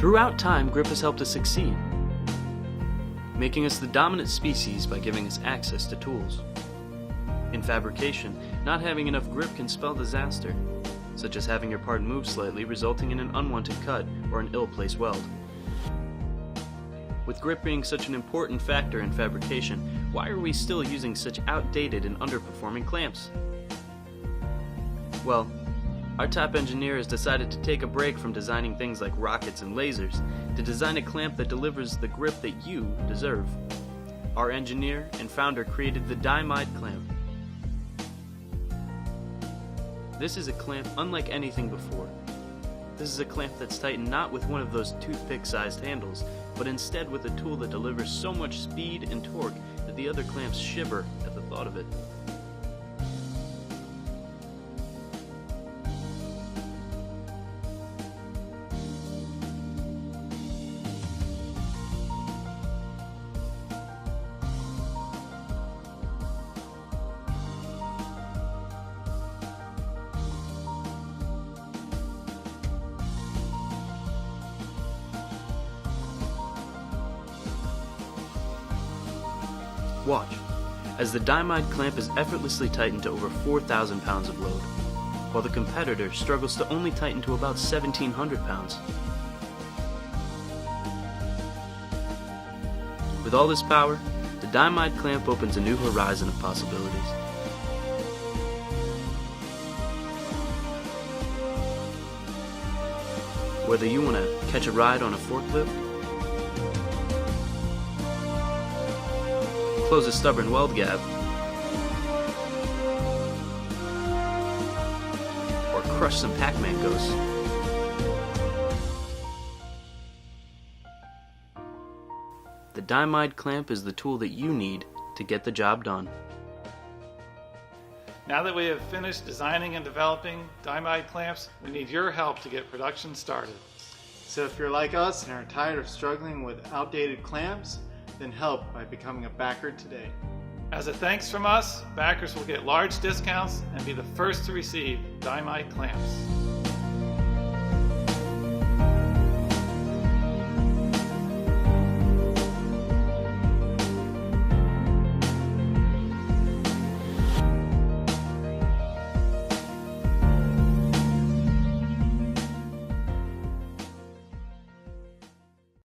Throughout time, grip has helped us succeed, making us the dominant species by giving us access to tools. In fabrication, not having enough grip can spell disaster, such as having your part move slightly, resulting in an unwanted cut or an ill-placed weld. With grip being such an important factor in fabrication, why are we still using such outdated and underperforming clamps? Well, our top engineer has decided to take a break from designing things like rockets and lasers to design a clamp that delivers the grip that you deserve. Our engineer and founder created the Dimide Clamp. This is a clamp unlike anything before. This is a clamp that's tightened not with one of those toothpick-sized handles, but instead with a tool that delivers so much speed and torque that the other clamps shiver at the thought of it. Watch, as the Dimide clamp is effortlessly tightened to over 4,000 pounds of load, while the competitor struggles to only tighten to about 1,700 pounds. With all this power, the Dimide clamp opens a new horizon of possibilities. Whether you want to catch a ride on a forklift, close a stubborn weld gap, or crush some Pac-Man ghosts. The Dimide clamp is the tool that you need to get the job done. Now that we have finished designing and developing Dimide clamps, we need your help to get production started. So if you're like us and are tired of struggling with outdated clamps, then help by becoming a backer today. As a thanks from us, backers will get large discounts and be the first to receive Dimide clamps.